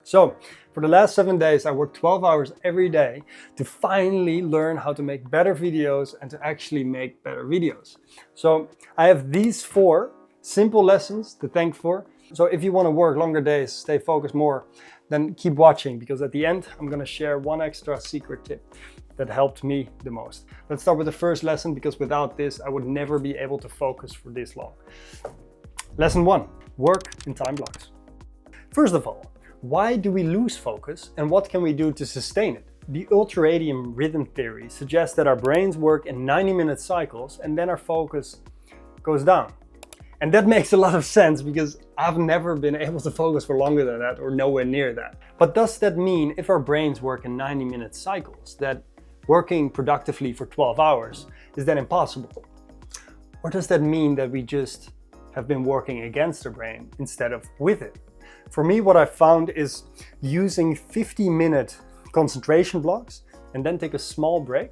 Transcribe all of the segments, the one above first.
So for the last 7 days, I worked 12 hours every day to finally learn how to make better videos and to actually make better videos. So I have these 4 simple lessons to thank for. So if you want to work longer days, stay focused more, then keep watching, because at the end, I'm going to share one extra secret tip that helped me the most. Let's start with the first lesson, because without this, I would never be able to focus for this long. Lesson 1, work in time blocks. First of all, why do we lose focus and what can we do to sustain it? The ultradian rhythm theory suggests that our brains work in 90-minute cycles and then our focus goes down. And that makes a lot of sense, because I've never been able to focus for longer than that, or nowhere near that. But does that mean if our brains work in 90-minute cycles, that working productively for 12 hours is then impossible? Or does that mean that we just have been working against the brain instead of with it? For me, what I found is using 50-minute concentration blocks and then take a small break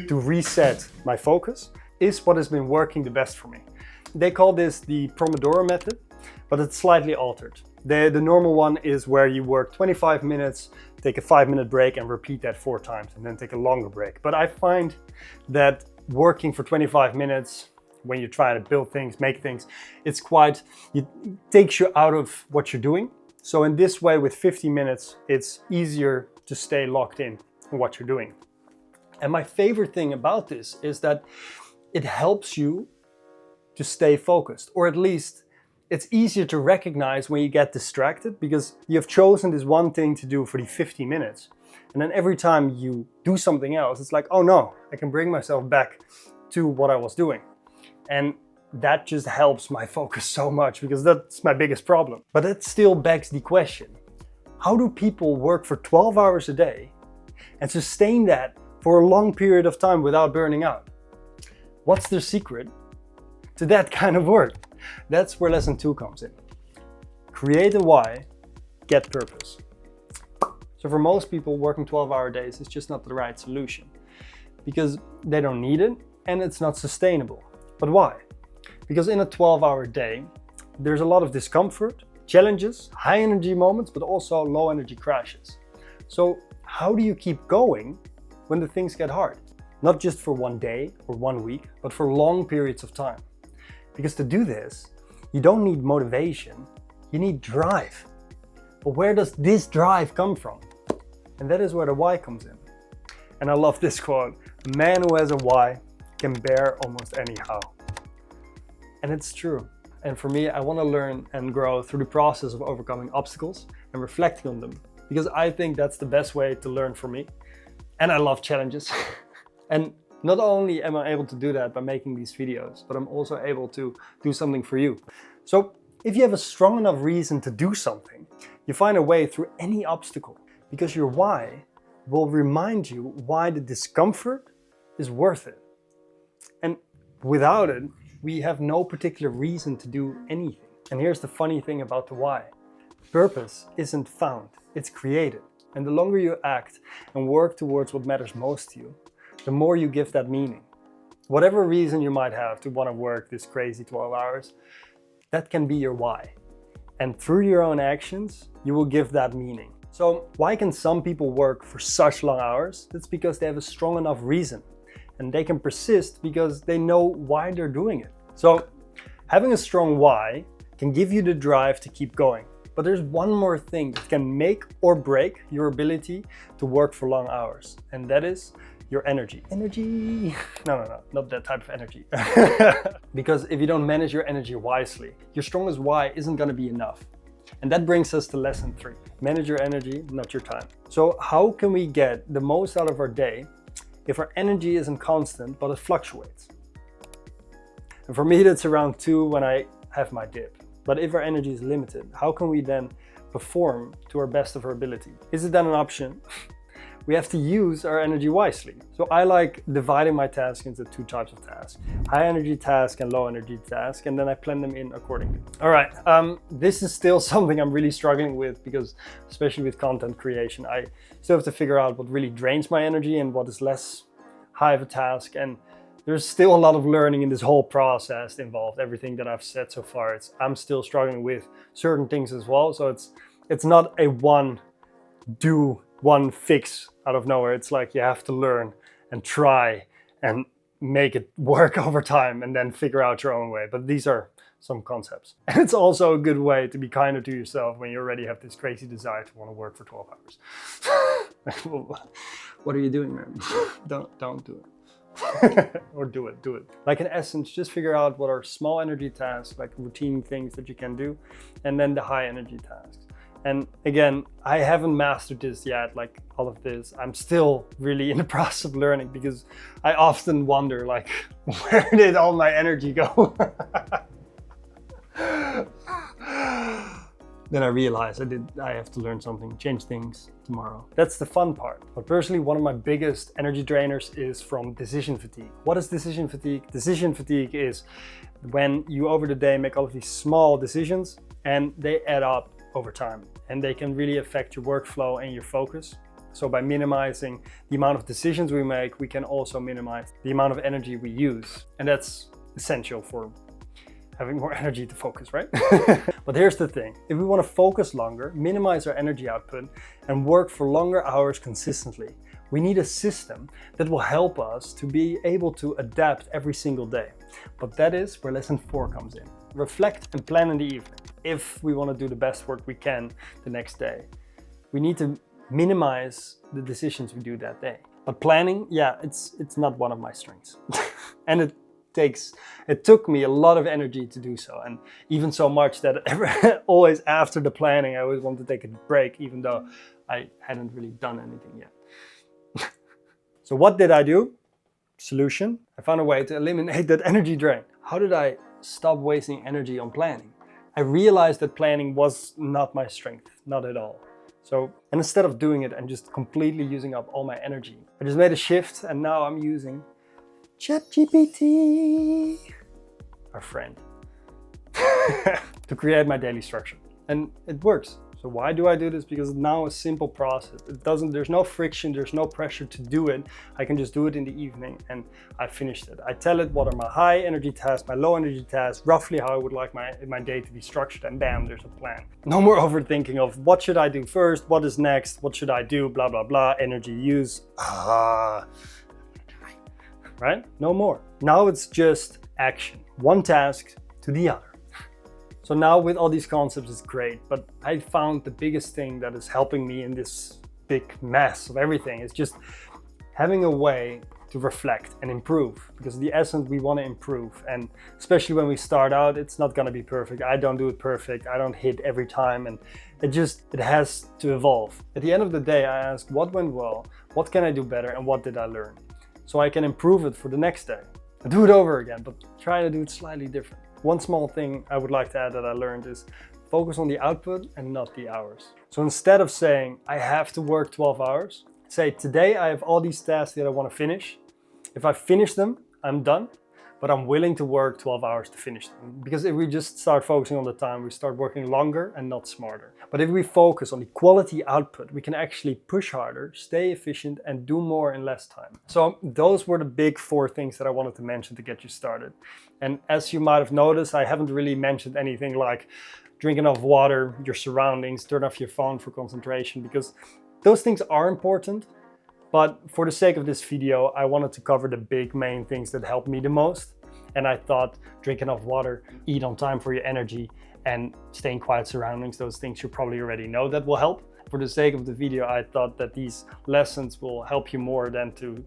to reset my focus is what has been working the best for me. They call this the Pomodoro method, but it's slightly altered. The normal one is where you work 25 minutes, take a 5-minute break and repeat that 4 times and then take a longer break. But I find that working for 25 minutes when you're trying to build things, make things, it takes you out of what you're doing. So in this way, with 50 minutes, it's easier to stay locked in on what you're doing. And my favorite thing about this is that it helps you to stay focused, or at least it's easier to recognize when you get distracted, because you have chosen this one thing to do for the 50 minutes. And then every time you do something else, it's like, oh no, I can bring myself back to what I was doing. And that just helps my focus so much, because that's my biggest problem. But that still begs the question, how do people work for 12 hours a day and sustain that for a long period of time without burning out? What's their secret to that kind of work? That's where lesson 2 comes in. Create a why, get purpose. So for most people, working 12-hour days is just not the right solution, because they don't need it and it's not sustainable. But why? Because in a 12-hour day, there's a lot of discomfort, challenges, high energy moments, but also low energy crashes. So how do you keep going when the things get hard? Not just for one day or 1 week, but for long periods of time. Because to do this, you don't need motivation, you need drive. But where does this drive come from? And that is where the why comes in. And I love this quote, "A man who has a why can bear almost any how." And it's true. And for me, I want to learn and grow through the process of overcoming obstacles and reflecting on them, because I think that's the best way to learn for me. And I love challenges. And not only am I able to do that by making these videos, but I'm also able to do something for you. So if you have a strong enough reason to do something, you find a way through any obstacle, because your why will remind you why the discomfort is worth it. And without it, we have no particular reason to do anything. And here's the funny thing about the why. Purpose isn't found, it's created. And the longer you act and work towards what matters most to you, the more you give that meaning. Whatever reason you might have to want to work this crazy 12 hours, that can be your why. And through your own actions, you will give that meaning. So why can some people work for such long hours? That's because they have a strong enough reason. And they can persist because they know why they're doing it. So having a strong why can give you the drive to keep going. But there's one more thing that can make or break your ability to work for long hours. And that is your energy. Energy. No, not that type of energy. Because if you don't manage your energy wisely, your strongest why isn't going to be enough. And that brings us to lesson 3. Manage your energy, not your time. So how can we get the most out of our day if our energy isn't constant, but it fluctuates? And for me, that's around 2 when I have my dip. But if our energy is limited, how can we then perform to our best of our ability? Is it then an option? We have to use our energy wisely. So I like dividing my tasks into 2 types of tasks: high energy task and low energy task, and then I plan them in accordingly. All right, this is still something I'm really struggling with, because especially with content creation, I still have to figure out what really drains my energy and what is less high of a task. And there's still a lot of learning in this whole process involved. Everything that I've said so far, I'm still struggling with certain things as well. So It's not a one fix out of nowhere. It's like you have to learn and try and make it work over time and then figure out your own way. But these are some concepts. And it's also a good way to be kinder to yourself when you already have this crazy desire to want to work for 12 hours. What are you doing, man? Don't do it. Or do it. Like in essence, just figure out what are small energy tasks, like routine things that you can do, and then the high energy tasks. And again, I haven't mastered this yet, like all of this. I'm still really in the process of learning because I often wonder, like, where did all my energy go? Then I realized I have to learn something, change things tomorrow. That's the fun part. But personally, one of my biggest energy drainers is from decision fatigue. What is decision fatigue? Decision fatigue is when you over the day make all of these small decisions and they add up over time, and they can really affect your workflow and your focus. So by minimizing the amount of decisions we make, we can also minimize the amount of energy we use. And that's essential for having more energy to focus, right? But here's the thing. If we want to focus longer, minimize our energy output, and work for longer hours consistently, we need a system that will help us to be able to adapt every single day. But that is where lesson 4 comes in. Reflect and plan in the evening. If we want to do the best work we can the next day, we need to minimize the decisions we do that day. But planning, yeah, it's not one of my strengths. And it took me a lot of energy to do so. And even so much that always after the planning, I always want to take a break, even though I hadn't really done anything yet. So what did I do? Solution. I found a way to eliminate that energy drain. How did I stop wasting energy on planning? I realized that planning was not my strength, not at all. So, and instead of doing it and just completely using up all my energy, I just made a shift and now I'm using ChatGPT, our friend, to create my daily structure. And it works. So why do I do this? Because now a simple process. There's no friction, there's no pressure to do it. I can just do it in the evening and I finished it. I tell it what are my high energy tasks, my low energy tasks, roughly how I would like my day to be structured, and bam, there's a plan. No more overthinking of what should I do first, what is next, what should I do, blah, blah, blah, energy use. Right? No more. Now it's just action. One task to the other. So now with all these concepts, it's great, but I found the biggest thing that is helping me in this big mess of everything is just having a way to reflect and improve, because in the essence, we want to improve. And especially when we start out, it's not going to be perfect. I don't do it perfect. I don't hit every time. And it has to evolve. At the end of the day, I ask what went well, what can I do better, and what did I learn? So I can improve it for the next day. I do it over again, but try to do it slightly different. One small thing I would like to add that I learned is focus on the output and not the hours. So instead of saying, I have to work 12 hours, say, today I have all these tasks that I want to finish. If I finish them, I'm done, but I'm willing to work 12 hours to finish them. Because if we just start focusing on the time, we start working longer and not smarter. But if we focus on the quality output, we can actually push harder, stay efficient, and do more in less time. So those were the big 4 things that I wanted to mention to get you started. And as you might have noticed, I haven't really mentioned anything like drink enough water, your surroundings, turn off your phone for concentration, because those things are important. But for the sake of this video, I wanted to cover the big main things that helped me the most. And I thought drink enough water, eat on time for your energy, and stay in quiet surroundings. Those things you probably already know that will help. For the sake of the video, I thought that these lessons will help you more than to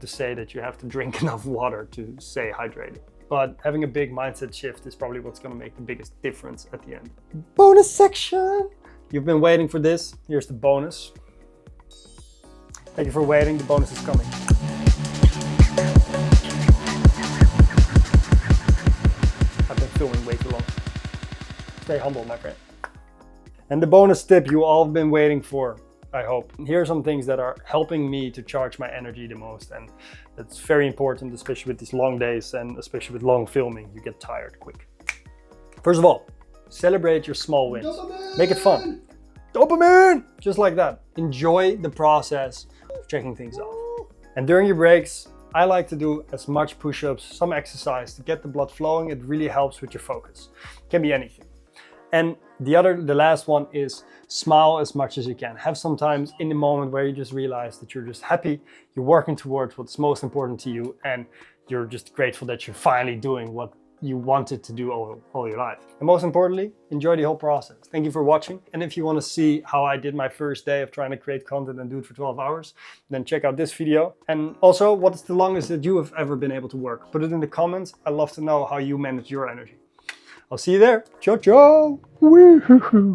say that you have to drink enough water to stay hydrated. But having a big mindset shift is probably what's going to make the biggest difference at the end. Bonus section! You've been waiting for this. Here's the bonus. Thank you for waiting. The bonus is coming. I've been filming way too long. Stay humble, my friend. And the bonus tip you all have been waiting for, I hope. Here are some things that are helping me to charge my energy the most. And that's very important, especially with these long days and especially with long filming. You get tired quick. First of all, celebrate your small wins. Dopamine! Make it fun. Dopamine! Just like that. Enjoy the process of checking things off. And during your breaks, I like to do as much push-ups, some exercise to get the blood flowing. It really helps with your focus. It can be anything. And the last one is smile as much as you can. Have some times in the moment where you just realize that you're just happy, you're working towards what's most important to you, and you're just grateful that you're finally doing what you wanted to do all your life. And most importantly, enjoy the whole process. Thank you for watching. And if you want to see how I did my first day of trying to create content and do it for 12 hours, then check out this video. And also, what is the longest that you have ever been able to work? Put it in the comments. I'd love to know how you manage your energy. I'll see you there. Ciao, ciao. Woo-hoo-hoo.